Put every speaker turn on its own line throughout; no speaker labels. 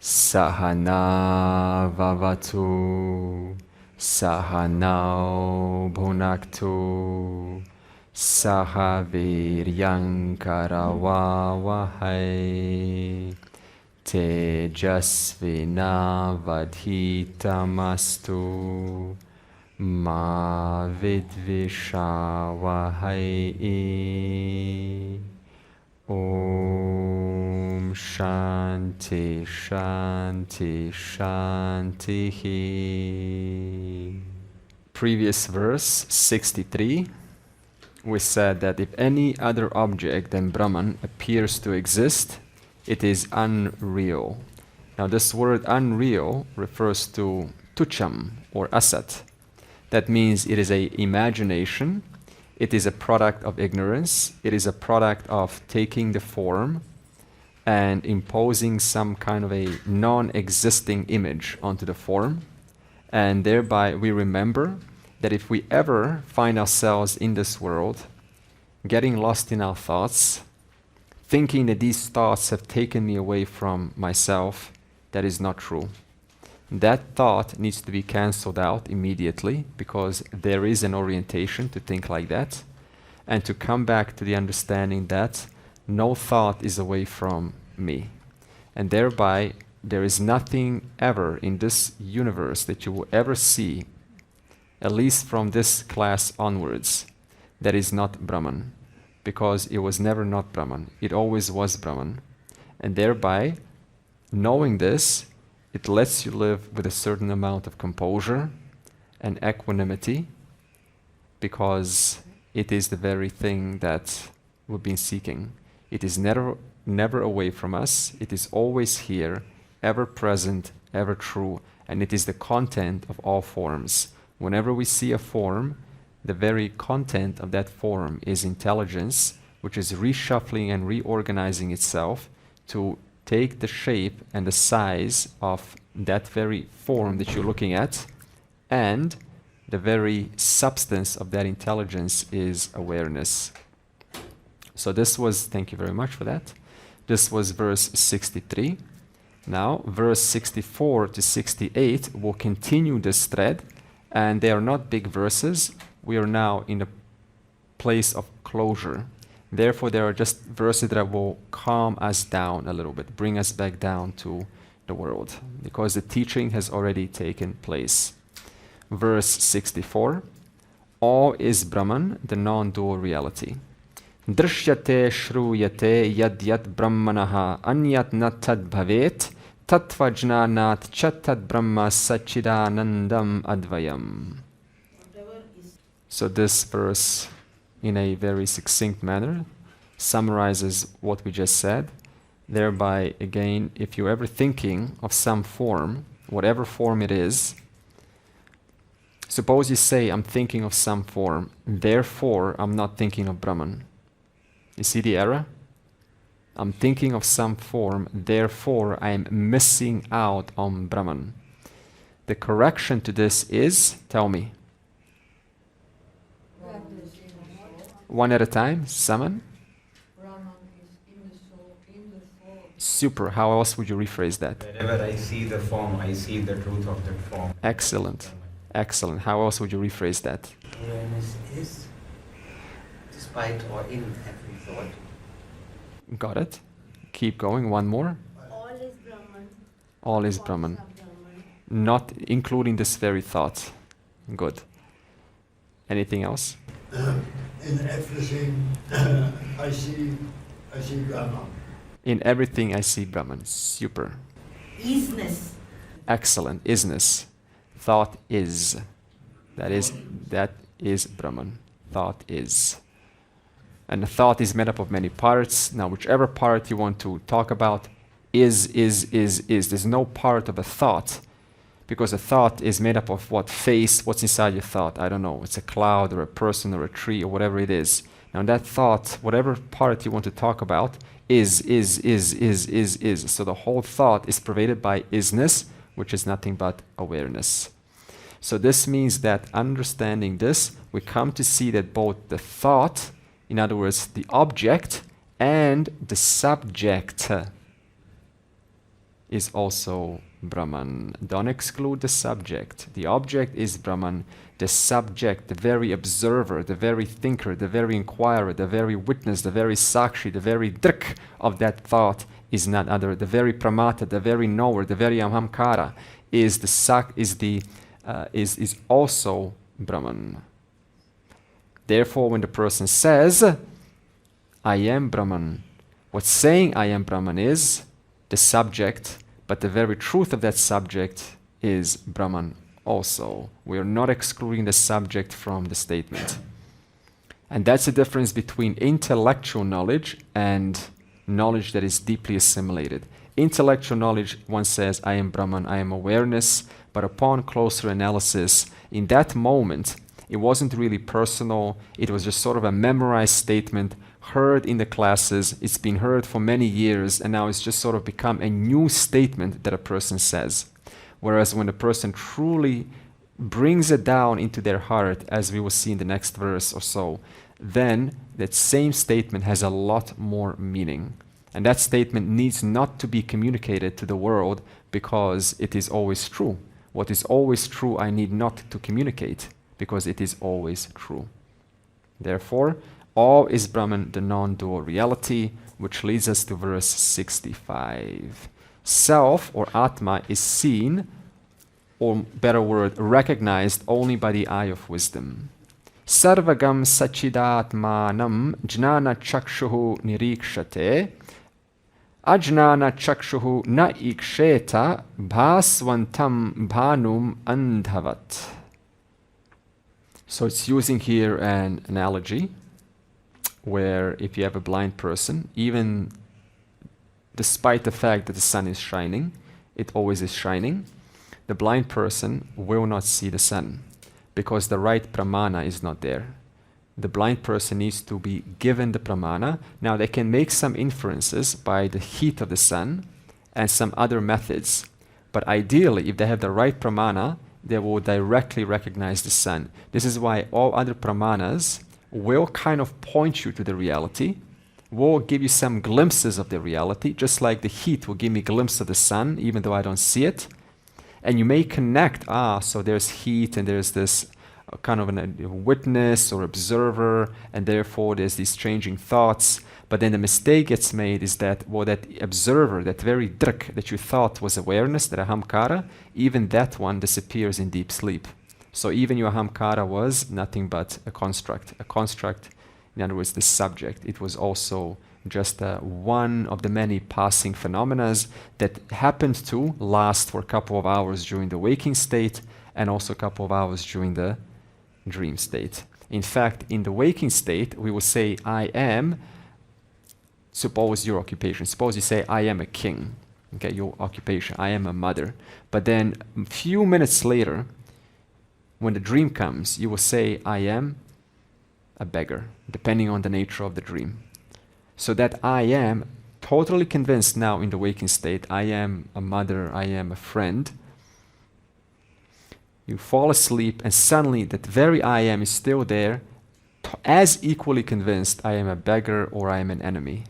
Sahana vavatu, sahanau bhunaktu, sahaviryankaravavahai, tejasvinavadhitamastu, ma vidvishavahai. Om Shanti Shanti Shanti. Previous verse 63, we said that if any other object than Brahman appears to exist, it is unreal. Now this word unreal refers to tucham or asat. That means it is an imagination. It is a product of ignorance. It is a product of taking the form and imposing some kind of a non-existing image onto the form. And thereby we remember that if we ever find ourselves in this world, getting lost in our thoughts, thinking that these thoughts have taken me away from myself, that is not true. That thought needs to be cancelled out immediately, because there is an orientation to think like that, and to come back to the understanding that no thought is away from me. And thereby there is nothing ever in this universe that you will ever see, at least from this class onwards, that is not Brahman, because it was never not Brahman. It always was Brahman. And thereby, knowing this, it lets you live with a certain amount of composure and equanimity, because it is the very thing that we've been seeking. It is never away from us. It is always here, ever present, ever true, and it is the content of all forms. Whenever we see a form, the very content of that form is intelligence, which is reshuffling and reorganizing itself to take the shape and the size of that very form that you're looking at, and the very substance of that intelligence is awareness. So this was, thank you very much for that. This was verse 63. Now, verse 64 to 68 will continue this thread, and they are not big verses. We are now in a place of closure. Therefore, there are just verses that will calm us down a little bit, bring us back down to the world, because the teaching has already taken place. Verse 64, all is Brahman, the non-dual reality. Drishyate shruyate yad yad brahmanaha anyat nat tad bhavet tatvajnanat chatad brahma sachidanandam advayam. So this verse, in a very succinct manner, summarizes what we just said. Thereby, again, if you're ever thinking of some form, whatever form it is, suppose you say, I'm thinking of some form, therefore I'm not thinking of Brahman. You see the error? I'm thinking of some form, therefore I am missing out on Brahman. The correction to this is, tell me. One at a time, Saman. Super. How else would you rephrase that?
Wherever I see the form, I see the truth of that form.
Excellent. Excellent. How else would you rephrase that?
Awareness is, despite or in every thought.
Got it. Keep going. One more.
All is Brahman.
All is Brahman. Not including this very thought. Good. Anything else?
In everything I see Brahman.
In everything I see Brahman. Super.
Isness.
Excellent. Isness. Thought is. That is Brahman. Thought is. And the thought is made up of many parts. Now, whichever part you want to talk about is. There's no part of a thought, because a thought is made up of what? Face, what's inside your thought? I don't know. It's a cloud or a person or a tree or whatever it is. Now that thought, whatever part you want to talk about, is. So the whole thought is pervaded by isness, which is nothing but awareness. So this means that understanding this, we come to see that both the thought, in other words, the object, and the subject is also Brahman. Don't exclude the subject. The object is Brahman. The subject, the very observer, the very thinker, the very inquirer, the very witness, the very sakshi, the very drik of that thought is none other. The very pramata, the very knower, the very ahamkara is also Brahman. Therefore, when the person says, I am Brahman, what's saying I am Brahman is the subject, but the very truth of that subject is Brahman also. We are not excluding the subject from the statement. And that's the difference between intellectual knowledge and knowledge that is deeply assimilated. Intellectual knowledge, one says, I am Brahman, I am awareness, but upon closer analysis, in that moment, it wasn't really personal, it was just sort of a memorized statement, heard in the classes, it's been heard for many years, and now it's just sort of become a new statement that a person says. Whereas when a person truly brings it down into their heart, as we will see in the next verse or so, then that same statement has a lot more meaning. And that statement needs not to be communicated to the world because it is always true. What is always true, I need not to communicate because it is always true. Therefore, all is Brahman, the non-dual reality, which leads us to verse 65. Self or Atma is seen, or better word, recognized only by the eye of wisdom. Sarvagam sachidatmanam jnana chakshuhu nirikshate ajnana chakshuhu na iksheta bhasvantam bhanum andhavat. So it's using here an analogy where if you have a blind person, even despite the fact that the sun is shining, it always is shining, the blind person will not see the sun because the right pramana is not there. The blind person needs to be given the pramana. Now they can make some inferences by the heat of the sun and some other methods, but ideally if they have the right pramana, they will directly recognize the sun. This is why all other pramanas will kind of point you to the reality, will give you some glimpses of the reality, just like the heat will give me a glimpse of the sun, even though I don't see it. And you may connect, so there's heat and there's this kind of a witness or observer, and therefore there's these changing thoughts. But then the mistake gets made is that, that observer, that very drik that you thought was awareness, that ahamkara, even that one disappears in deep sleep. So even your ahamkara was nothing but a construct. A construct, in other words, the subject. It was also just one of the many passing phenomena that happened to last for a couple of hours during the waking state and also a couple of hours during the dream state. In fact, in the waking state, we will say, I am, suppose your occupation. Suppose you say, I am a king. Okay, your occupation, I am a mother. But then a few minutes later, when the dream comes, you will say, I am a beggar, depending on the nature of the dream. So that I am totally convinced now in the waking state, I am a mother, I am a friend. You fall asleep and suddenly that very I am is still there, as equally convinced I am a beggar or I am an enemy.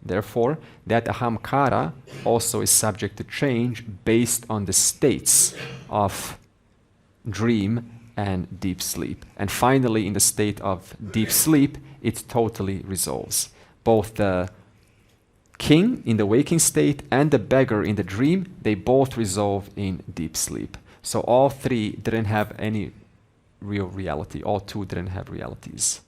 Therefore, that ahamkara also is subject to change based on the states of dream and deep sleep. And finally, in the state of deep sleep, it totally resolves. Both the king in the waking state and the beggar in the dream, they both resolve in deep sleep. So all three didn't have any real reality. All two didn't have realities.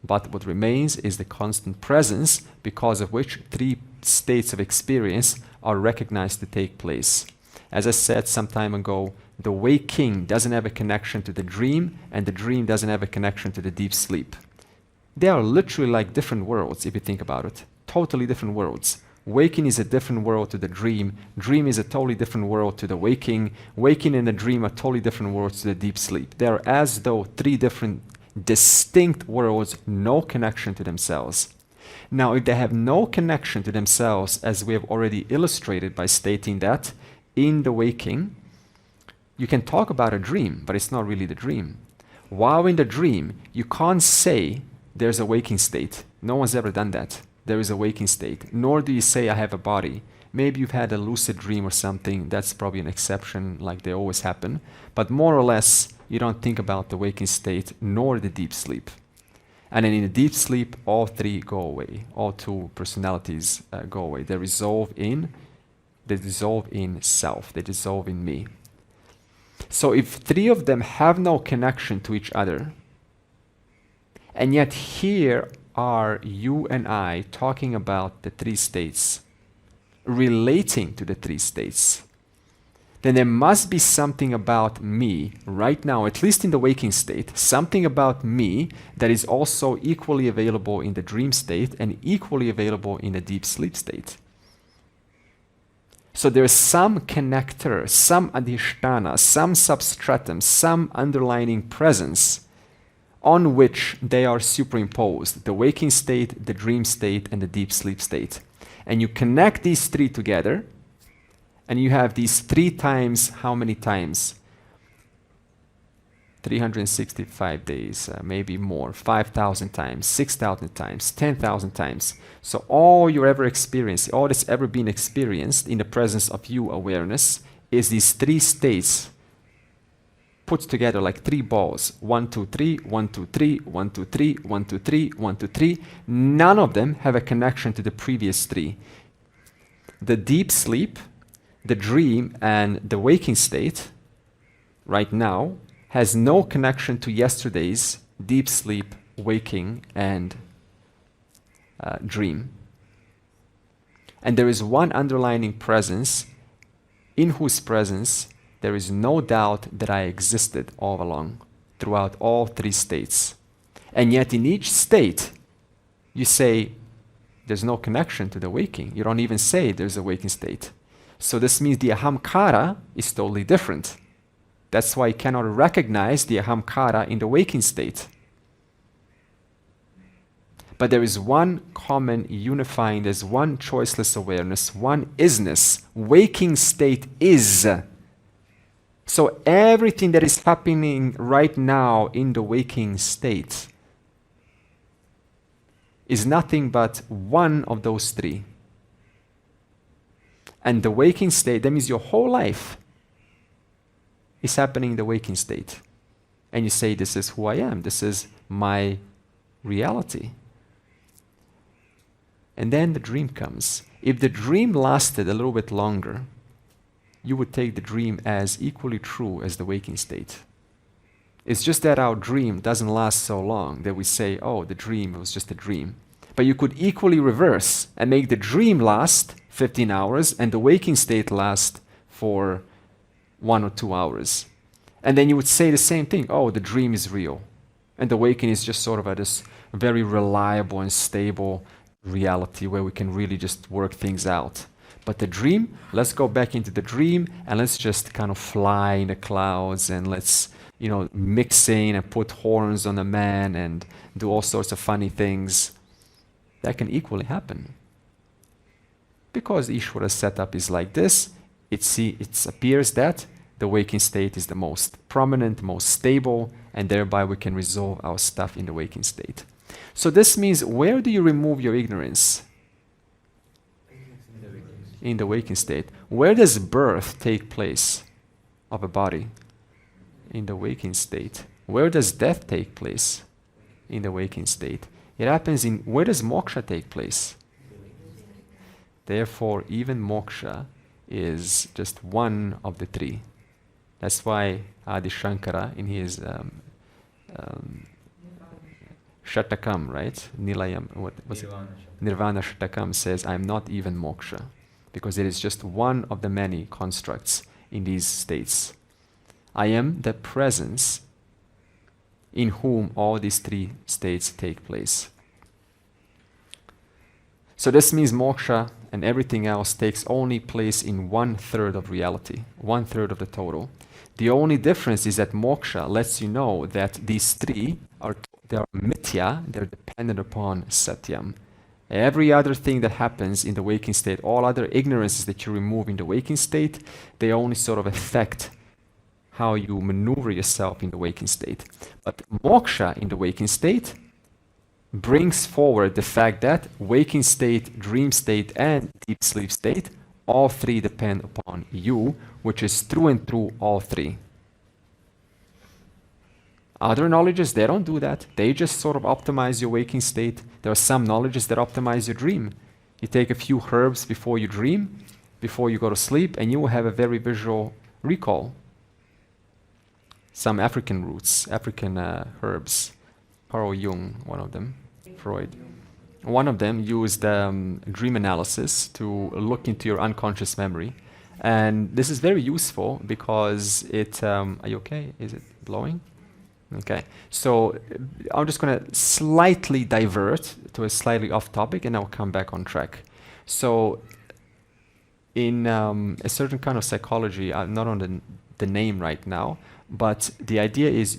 But what remains is the constant presence, because of which three states of experience are recognized to take place. As I said some time ago, the waking doesn't have a connection to the dream, and the dream doesn't have a connection to the deep sleep. They are literally like different worlds, if you think about it. Totally different worlds. Waking is a different world to the dream. Dream is a totally different world to the waking. Waking and the dream are totally different worlds to the deep sleep. They are as though three different distinct worlds, no connection to themselves. Now, if they have no connection to themselves, as we have already illustrated by stating that in the waking, you can talk about a dream, but it's not really the dream. While in the dream, you can't say there's a waking state. No one's ever done that. There is a waking state. Nor do you say I have a body. Maybe you've had a lucid dream or something. That's probably an exception, like they always happen. But more or less, you don't think about the waking state nor the deep sleep. And then in the deep sleep, all three go away. All two personalities go away. They dissolve in self. They dissolve in me. So if three of them have no connection to each other, and yet here are you and I talking about the three states, relating to the three states, then there must be something about me right now, at least in the waking state, something about me that is also equally available in the dream state and equally available in the deep sleep state. So there's some connector, some adhisthana, some substratum, some underlying presence on which they are superimposed, the waking state, the dream state, and the deep sleep state. And you connect these three together, and you have these 3 times, how many times? 365 days, maybe more, 5,000 times, 6,000 times, 10,000 times. So all you ever experienced, all that's ever been experienced in the presence of you awareness is these 3 states put together like 3 balls. 1, 2, 3, 1, 2, 3, 1, 2, 3, 1, 2, 3, 1, 2, 3. None of them have a connection to the previous 3. The deep sleep, the dream, and the waking state right now has no connection to yesterday's deep sleep, waking, and dream. And there is one underlying presence in whose presence there is no doubt that I existed all along, throughout all 3 states. And yet in each state, you say, there's no connection to the waking. You don't even say there's a waking state. So this means the ahamkara is totally different. That's why you cannot recognize the ahamkara in the waking state. But there is one common unifying, there's one choiceless awareness, one isness. Waking state is. So everything that is happening right now in the waking state is nothing but one of those 3. And the waking state, that means your whole life is happening in the waking state. And you say, this is who I am, this is my reality. And then the dream comes. If the dream lasted a little bit longer, you would take the dream as equally true as the waking state. It's just that our dream doesn't last so long that we say, oh, the dream was just a dream. But you could equally reverse and make the dream last 15 hours and the waking state last for 1 or 2 hours. And then you would say the same thing, oh, the dream is real. And the waking is just sort of this very reliable and stable reality where we can really just work things out. But the dream, let's go back into the dream and let's just kind of fly in the clouds and let's, mix in and put horns on a man and do all sorts of funny things. That can equally happen. Because Ishvara's setup is like this, it appears that the waking state is the most prominent, most stable, and thereby we can resolve our stuff in the waking state. So this means, where do you remove your ignorance? In the waking state. Where does birth take place of a body? In the waking state. Where does death take place? In the waking state. It happens in, where does moksha take place? Therefore, even moksha is just one of the 3. That's why Adi Shankara in his Shatakam, right? Nilayam, what was it? Nirvana Shatakam says, I am not even moksha. Because it is just one of the many constructs in these states. I am the presence in whom all these 3 states take place. So this means moksha and everything else takes only place in 1/3 of reality, 1/3 of the total. The only difference is that moksha lets you know that these 3 are mithya, they're dependent upon satyam. Every other thing that happens in the waking state, all other ignorances that you remove in the waking state, they only sort of affect how you maneuver yourself in the waking state. But moksha in the waking state brings forward the fact that waking state, dream state, and deep sleep state all three depend upon you, which is through and through all three. Other knowledges, they don't do that. They just sort of optimize your waking state. There are some knowledges that optimize your dream. You take a few herbs before you dream, before you go to sleep, and you will have a very visual recall. Some African roots, African herbs. Carl Jung, one of them, Freud. One of them used dream analysis to look into your unconscious memory. And this is very useful because it, are you okay? Is it blowing? Okay, so I'm just going to slightly divert to a slightly off topic and I'll come back on track. So in a certain kind of psychology, I'm not on the name right now, but the idea is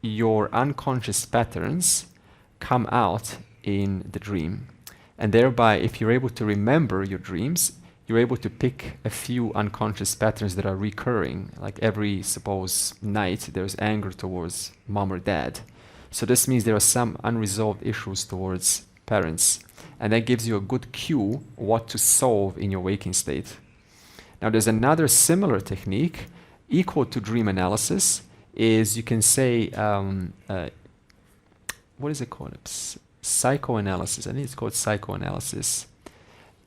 your unconscious patterns come out in the dream. And thereby, if you're able to remember your dreams, you're able to pick a few unconscious patterns that are recurring. Like every, suppose, night, there's anger towards mom or dad. So this means there are some unresolved issues towards parents. And that gives you a good cue what to solve in your waking state. Now there's another similar technique, equal to dream analysis, is you can say, what is it called? Psychoanalysis. I think it's called psychoanalysis.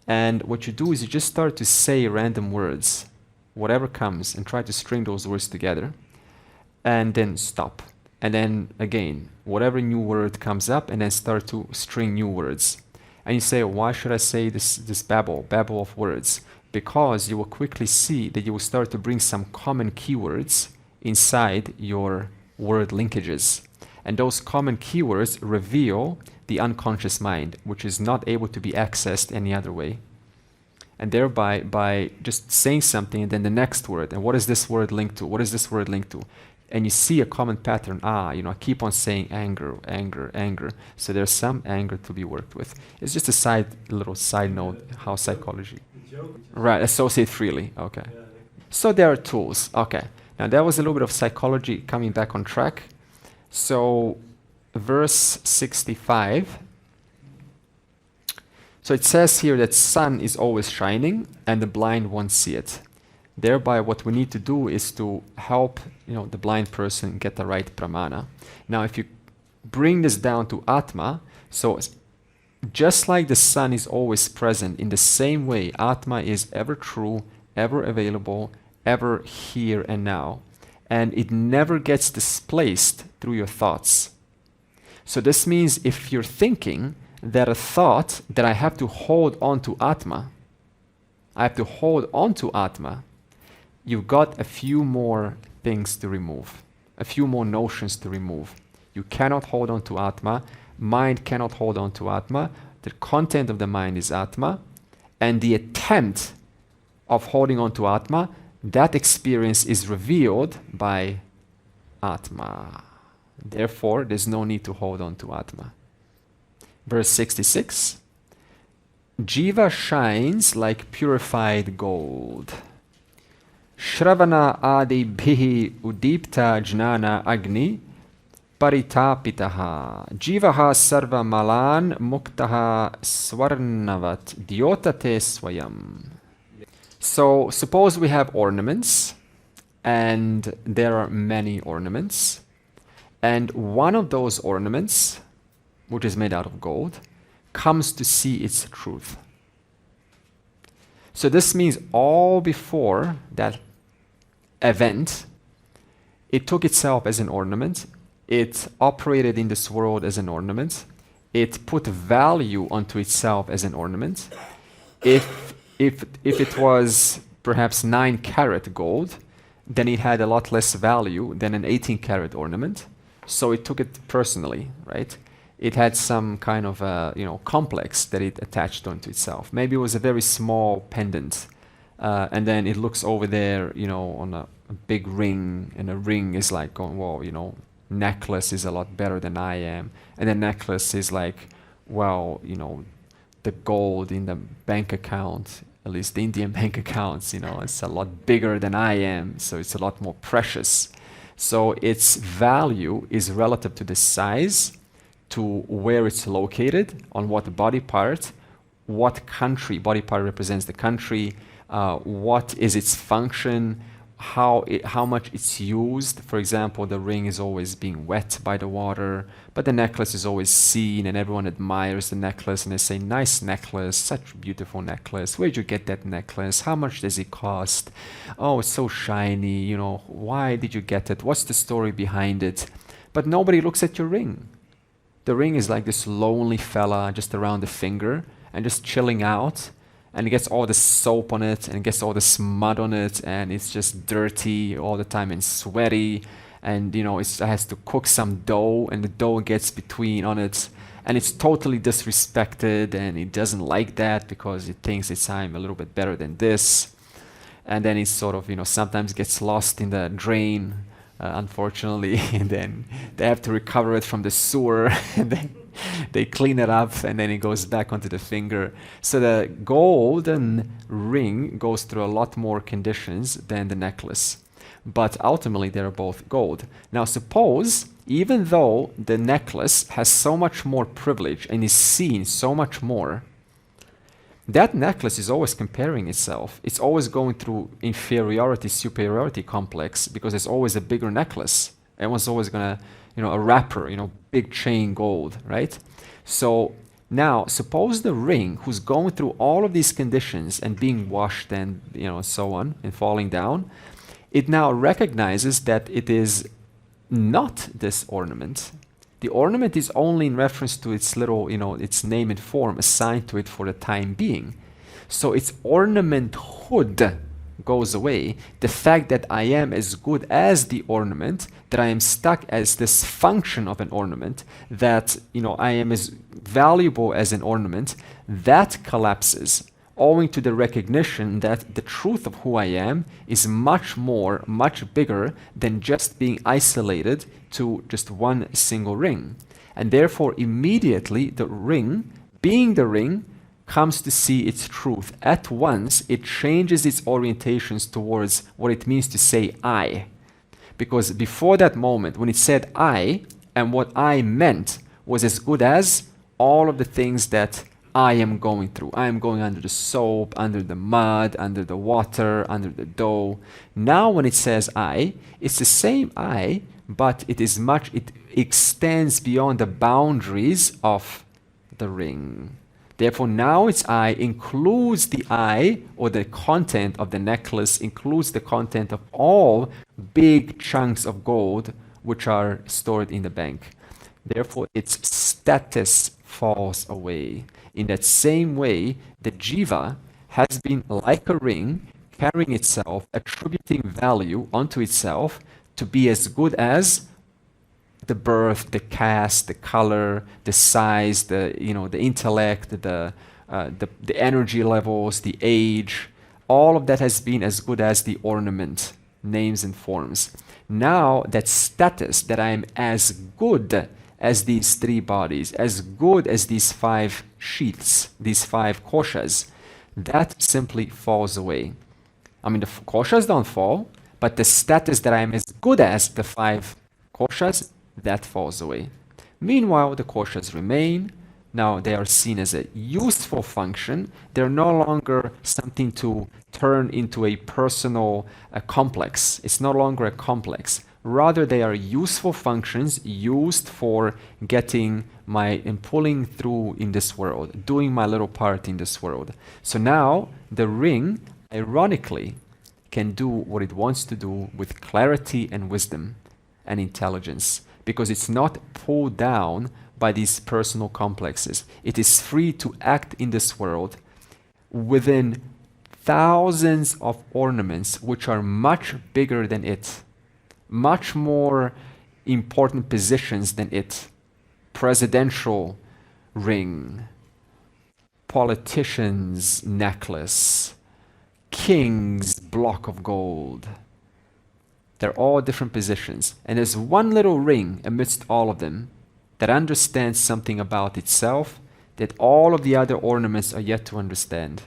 And what you do is you just start to say random words, whatever comes, and try to string those words together, and then stop. And then again, whatever new word comes up, and then start to string new words. And you say, why should I say this babble of words? Because you will quickly see that you will start to bring some common keywords inside your word linkages. And those common keywords reveal the unconscious mind, which is not able to be accessed any other way. And thereby, by just saying something and then the next word, and what is this word linked to? What is this word linked to? And you see a common pattern. I keep on saying anger, anger, anger. So there's some anger to be worked with. It's just a little side note, how psychology. Right, associate freely, okay. So there are tools, okay. Now that was a little bit of psychology coming back on track. So verse 65. So it says here that sun is always shining and the blind won't see it. Thereby what we need to do is to help the blind person get the right pramana. Now if you bring this down to Atma, so just like the sun is always present, in the same way Atma is ever true, ever available, ever here and now. And it never gets displaced through your thoughts. So this means if you're thinking that a thought that I have to hold on to Atma, you've got a few more things to remove, a few more notions to remove. You cannot hold on to Atma, mind cannot hold on to Atma, the content of the mind is Atma, and the attempt of holding on to Atma, that experience is revealed by Atma. Therefore, there's no need to hold on to Atma. Verse 66. Jiva shines like purified gold. Shravana adibhihi udipta jnana agni paritapitaha. Jivaha sarva malan muktaha swarnavat dyotate swayam. So suppose we have ornaments, and there are many ornaments, and one of those ornaments, which is made out of gold, comes to see its truth. So this means all before that event, it took itself as an ornament, it operated in this world as an ornament, it put value onto itself as an ornament. If it was perhaps 9 karat gold, then it had a lot less value than an 18 karat ornament. So it took it personally, right? It had some kind of complex that it attached onto itself. Maybe it was a very small pendant, and then it looks over there, on a big ring, and a ring is like going, well, necklace is a lot better than I am, and the necklace is like, well, the gold in the bank account, at least the Indian bank accounts, it's a lot bigger than I am, so it's a lot more precious. So its value is relative to the size, to where it's located, on what body part, what country, body part represents the country, what is its function, how much it's used. For example, the ring is always being wet by the water, but the necklace is always seen and everyone admires the necklace and they say, nice necklace, such a beautiful necklace. Where'd you get that necklace? How much does it cost? Oh, it's so shiny, you know, why did you get it? What's the story behind it? But nobody looks at your ring. The ring is like this lonely fella just around the finger and just chilling out. And it gets all the soap on it, and it gets all the mud on it, and it's just dirty all the time and sweaty. And you know, it has to cook some dough, and the dough gets between on it, and it's totally disrespected, and it doesn't like that because it thinks it's I'm a little bit better than this. And then it sort of, you know, sometimes gets lost in the drain, unfortunately, and then they have to recover it from the sewer, and then they clean it up and then it goes back onto the finger. So the golden ring goes through a lot more conditions than the necklace. But ultimately they're both gold. Now suppose, even though the necklace has so much more privilege and is seen so much more, that necklace is always comparing itself. It's always going through inferiority, superiority complex because it's always a bigger necklace. Everyone's always gonna, you know, a wrapper, you know, big chain gold, right? So now suppose the ring, who's going through all of these conditions and being washed and, you know, so on and falling down, it now recognizes that it is not this ornament. The ornament is only in reference to its little, you know, its name and form assigned to it for the time being. So its ornament-hood goes away. The fact that I am as good as the ornament, that I am stuck as this function of an ornament, that, you know, I am as valuable as an ornament, that collapses owing to the recognition that the truth of who I am is much more, much bigger than just being isolated to just one single ring. And therefore immediately the ring, being the ring, comes to see its truth. At once it changes its orientations towards what it means to say I. Because before that moment, when it said I, and what I meant was as good as all of the things that I am going through. I am going under the soap, under the mud, under the water, under the dough. Now when it says I, it's the same I, but it extends beyond the boundaries of the ring. Therefore now its I includes the I, or the content of the necklace, includes the content of all big chunks of gold which are stored in the bank. Therefore its status falls away. In that same way, the jiva has been like a ring, carrying itself, attributing value onto itself to be as good as the birth, the caste, the color, the size, the intellect, the energy levels, the age. All of that has been as good as the ornament, names and forms. Now that status, that I am as good as these three bodies, as good as these five sheaths, these five koshas, that simply falls away. I mean, the koshas don't fall, but the status that I am as good as the five koshas, that falls away. Meanwhile, the koshas remain. Now they are seen as a useful function. They're no longer something to turn into a personal complex. It's no longer a complex. Rather, they are useful functions used for getting and pulling through in this world, doing my little part in this world. So now the ring, ironically, can do what it wants to do with clarity and wisdom and intelligence, because it's not pulled down by these personal complexes. It is free to act in this world within thousands of ornaments which are much bigger than it, much more important positions than it. Presidential ring, politician's necklace, king's block of gold. They're all different positions. And there's one little ring amidst all of them that understands something about itself that all of the other ornaments are yet to understand.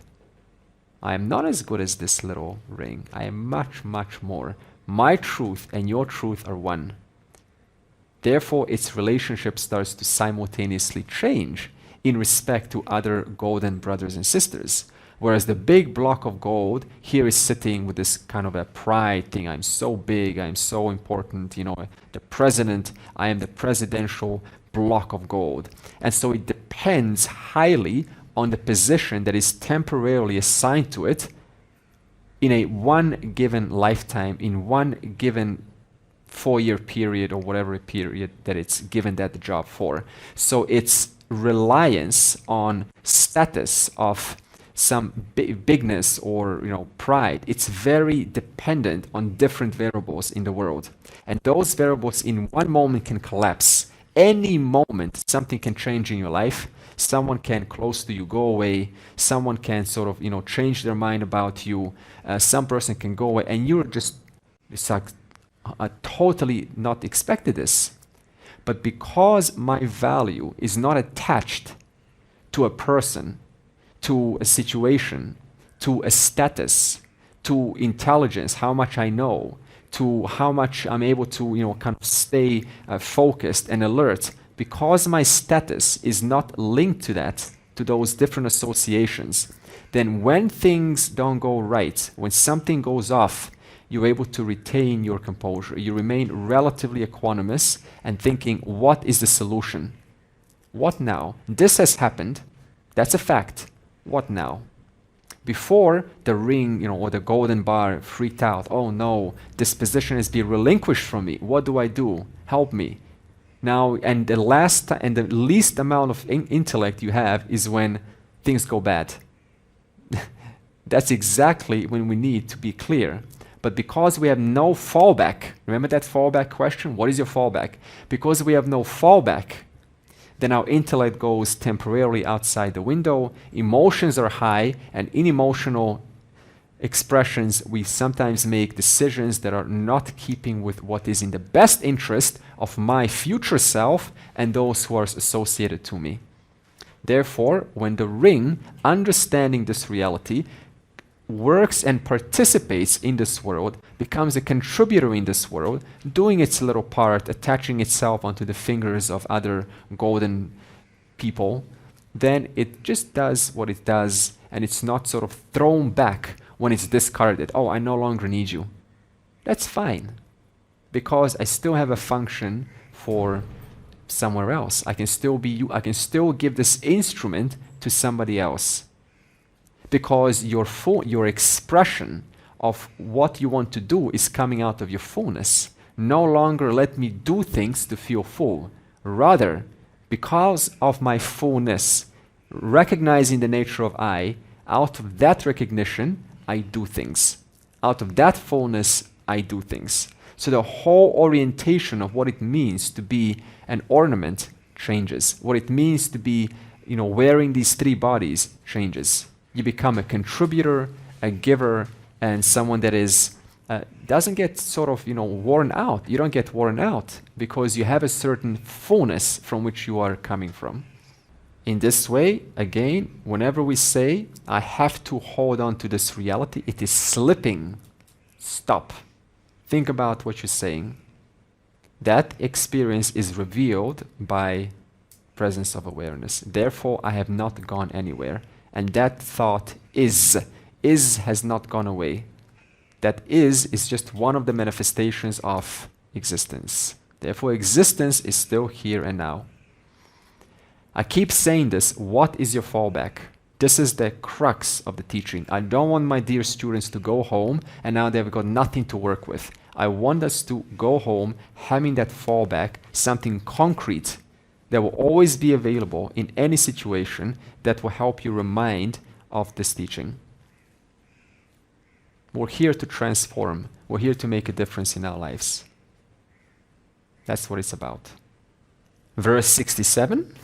I am not as good as this little ring. I am much, much more. My truth and your truth are one. Therefore, its relationship starts to simultaneously change in respect to other golden brothers and sisters. Whereas the big block of gold here is sitting with this kind of a pride thing. I'm so big, I'm so important, the president, I am the presidential block of gold. And so it depends highly on the position that is temporarily assigned to it in a one given lifetime, in one given 4-year period or whatever period that it's given that job for. So its reliance on status of some bigness or pride, it's very dependent on different variables in the world, and those variables in one moment can collapse. Any moment something can change in your life. Someone can close to you go away, someone can sort of change their mind about you, some person can go away, and it's like I totally not expected this. But because my value is not attached to a person, to a situation, to a status, to intelligence, how much I know, to how much I'm able to, kind of stay focused and alert, because my status is not linked to that, to those different associations, then when things don't go right, when something goes off, you're able to retain your composure. You remain relatively equanimous and thinking, what is the solution? What now? This has happened. That's a fact. What now? Before, the ring, or the golden bar freaked out. Oh no, this position is being relinquished from me. What do I do? Help me. Now, and the least amount of intellect you have is when things go bad. That's exactly when we need to be clear. But because we have no fallback, remember that fallback question? What is your fallback? Because we have no fallback, then our intellect goes temporarily outside the window, emotions are high, and in emotional expressions, we sometimes make decisions that are not keeping with what is in the best interest of my future self and those who are associated to me. Therefore, when the ring, understanding this reality, works and participates in this world, becomes a contributor in this world, doing its little part, attaching itself onto the fingers of other golden people, then it just does what it does, and it's not sort of thrown back when it's discarded. Oh, I no longer need you. That's fine, because I still have a function for somewhere else. I can still be you. I can still give this instrument to somebody else. Because your expression of what you want to do is coming out of your fullness. No longer let me do things to feel full. Rather, because of my fullness, recognizing the nature of I, out of that recognition, I do things. Out of that fullness, I do things. So the whole orientation of what it means to be an ornament changes. What it means to be, wearing these three bodies changes. You become a contributor, a giver, and someone that is doesn't get sort of worn out. You don't get worn out because you have a certain fullness from which you are coming from. In this way, again, whenever we say, I have to hold on to this reality, it is slipping. Stop. Think about what you're saying. That experience is revealed by presence of awareness. Therefore, I have not gone anywhere. And that thought is has not gone away. That is just one of the manifestations of existence. Therefore, existence is still here and now. I keep saying this, what is your fallback? This is the crux of the teaching. I don't want my dear students to go home and now they've got nothing to work with. I want us to go home having that fallback, something concrete that will always be available in any situation that will help you remind of this teaching. We're here to transform. We're here to make a difference in our lives. That's what it's about. Verse 67.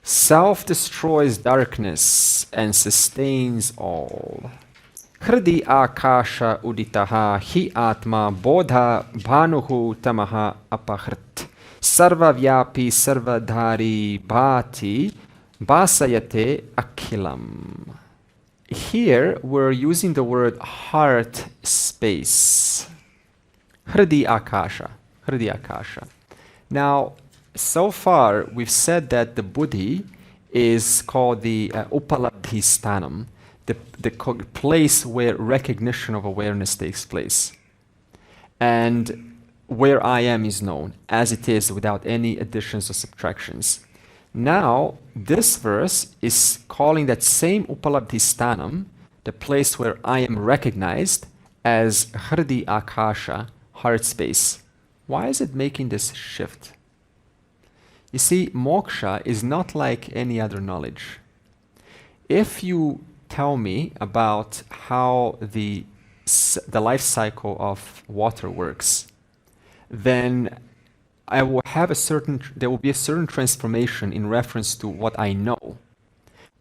Self destroys darkness and sustains all. Hrdi akasha uditaha hi atma bodha bhanuhu tamaha apahrt. Sarva vyapi sarva dhari bhati basayate akhilam. Here we're using the word heart space. Hrdi akasha. Hrdi akasha. Now, so far we've said that the buddhi is called the upalabdhistanam, the place where recognition of awareness takes place. And where I am is known as it is without any additions or subtractions. Now, this verse is calling that same upalabdhistanam, the place where I am recognized, as hridi akasha, heart space. Why is it making this shift? You see, moksha is not like any other knowledge. If you tell me about how the life cycle of water works, then there will be a certain transformation in reference to what I know,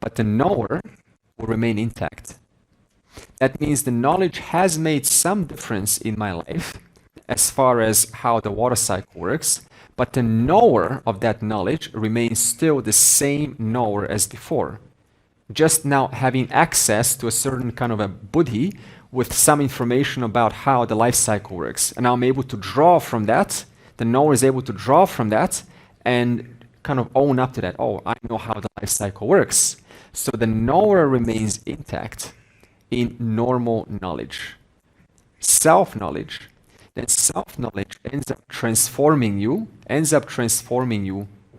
but the knower will remain intact. That means the knowledge has made some difference in my life as far as how the water cycle works, but the knower of that knowledge remains still the same knower as before. Just now having access to a certain kind of a buddhi with some information about how the life cycle works. And I'm able to draw from that, the knower is able to draw from that and kind of own up to that. Oh, I know how the life cycle works. So the knower remains intact in normal knowledge. Self-knowledge. Then self-knowledge ends up transforming you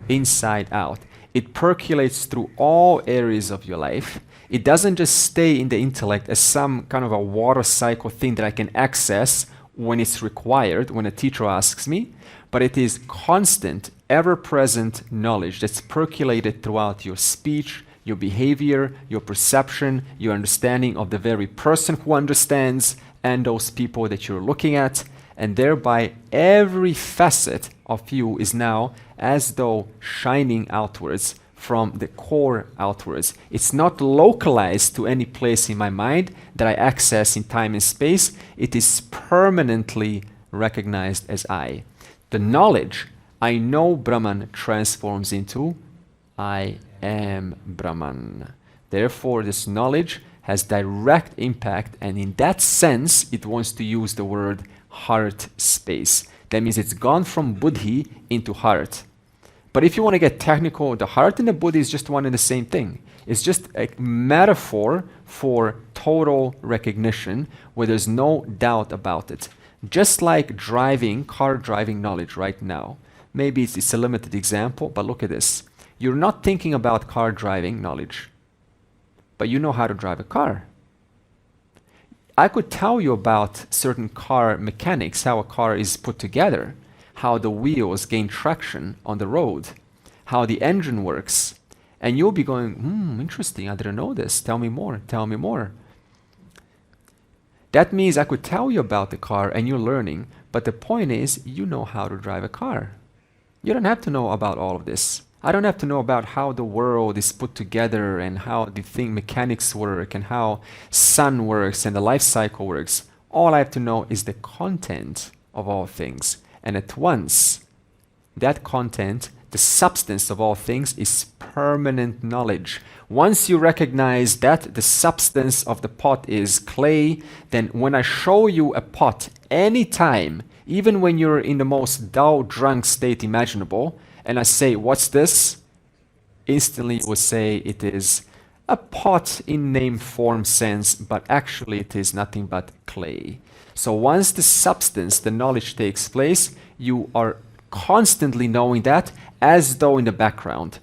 inside out. It percolates through all areas of your life. It doesn't just stay in the intellect as some kind of a water cycle thing that I can access when it's required, when a teacher asks me, but it is constant, ever-present knowledge that's percolated throughout your speech, your behavior, your perception, your understanding of the very person who understands and those people that you're looking at, and thereby every facet of you is now as though shining outwards from the core outwards. It's not localized to any place in my mind that I access in time and space. It is permanently recognized as I. The knowledge I know Brahman transforms into I am Brahman. Therefore, this knowledge has direct impact, and in that sense, it wants to use the word heart space. That means it's gone from buddhi into heart. But if you want to get technical, the heart and the buddhi is just one and the same thing. It's just a metaphor for total recognition where there's no doubt about it. Just like car driving knowledge right now. Maybe it's a limited example, but look at this. You're not thinking about car driving knowledge, but you know how to drive a car. I could tell you about certain car mechanics, how a car is put together, how the wheels gain traction on the road, how the engine works. And you'll be going, interesting, I didn't know this. Tell me more, tell me more. That means I could tell you about the car and you're learning, but the point is you know how to drive a car. You don't have to know about all of this. I don't have to know about how the world is put together and how the mechanics work and how sun works and the life cycle works. All I have to know is the content of all things. And at once, that content, the substance of all things, is permanent knowledge. Once you recognize that the substance of the pot is clay, then when I show you a pot anytime, even when you're in the most dull, drunk state imaginable, and I say, what's this? Instantly you will say it is a pot in name, form, sense, but actually it is nothing but clay. So once the substance, the knowledge takes place, you are constantly knowing that as though in the background.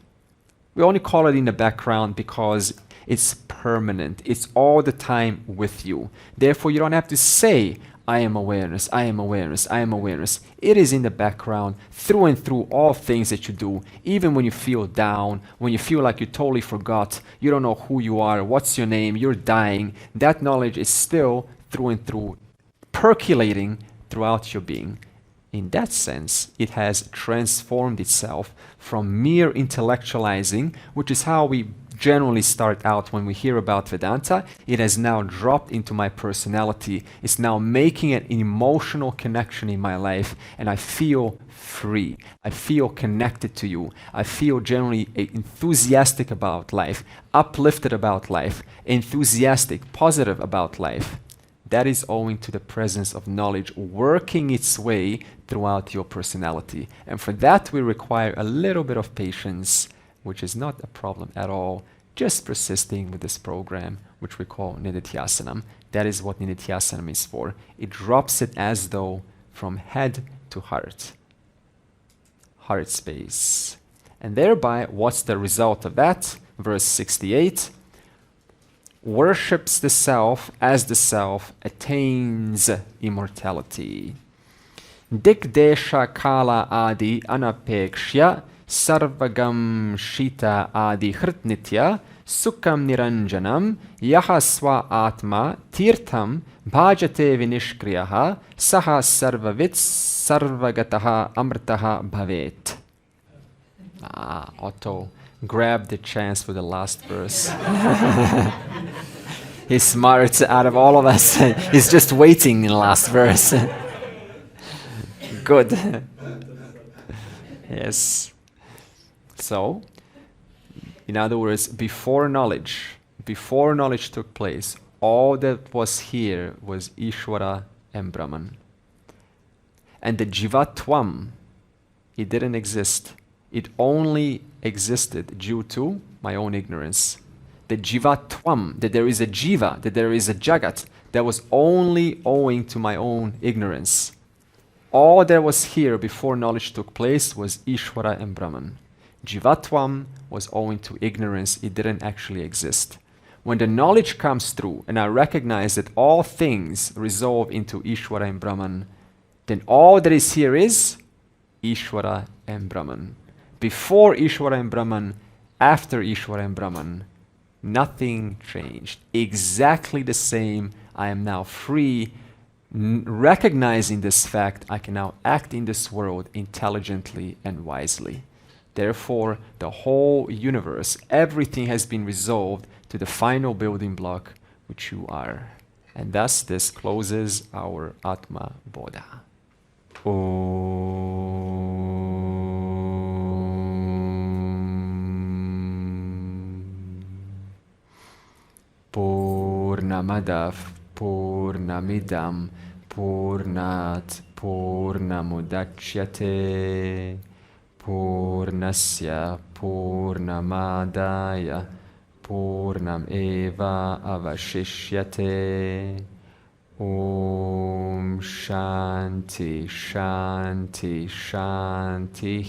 We only call it in the background because it's permanent. It's all the time with you. Therefore, you don't have to say, I am awareness, I am awareness, I am awareness. It is in the background, through and through all things that you do, even when you feel down, when you feel like you totally forgot, you don't know who you are, what's your name, you're dying. That knowledge is still through and through, percolating throughout your being. In that sense, it has transformed itself from mere intellectualizing, which is how we generally start out when we hear about Vedanta. It has now dropped into my personality. It's now making an emotional connection in my life, and I feel free. I feel connected to you. I feel generally enthusiastic about life, uplifted about life, enthusiastic, positive about life. That is owing to the presence of knowledge working its way throughout your personality. And for that, we require a little bit of patience which is not a problem at all, just persisting with this program, which we call Nididhyasanam. That is what Nididhyasanam is for. It drops it as though from head to heart space. And thereby, what's the result of that? Verse 68, worships the self as the self attains immortality. Dikdesha kala adi anapekshya sarvagam shita adi hritnitya sukham niranjanam yaha swa atma tirtham bhajate vinishkriyaha saha sarvavit sarvagataha amrtaha bhavet. Otto grabbed the chance for the last verse. He's smart out of all of us. He's just waiting in the last verse. Good. Yes. So, in other words, before knowledge took place, all that was here was Ishvara and Brahman. And the Jivatvam, it didn't exist. It only existed due to my own ignorance. The Jivatvam, that there is a Jiva, that there is a Jagat, that was only owing to my own ignorance. All that was here before knowledge took place was Ishvara and Brahman. Jivatvam was owing to ignorance. It didn't actually exist. When the knowledge comes through and I recognize that all things resolve into Ishvara and Brahman, then all that is here is Ishvara and Brahman. Before Ishvara and Brahman, after Ishvara and Brahman, nothing changed. Exactly the same. I am now free. Recognizing this fact, I can now act in this world intelligently and wisely. Therefore, the whole universe, everything has been resolved to the final building block, which you are. And thus, this closes our Atma Bodha. Purnamadav Purnamidam Purnat Purnamudachyate Purnasya Purnamadaya Purnam Eva Avashishyate. Om Shanti Shanti Shanti.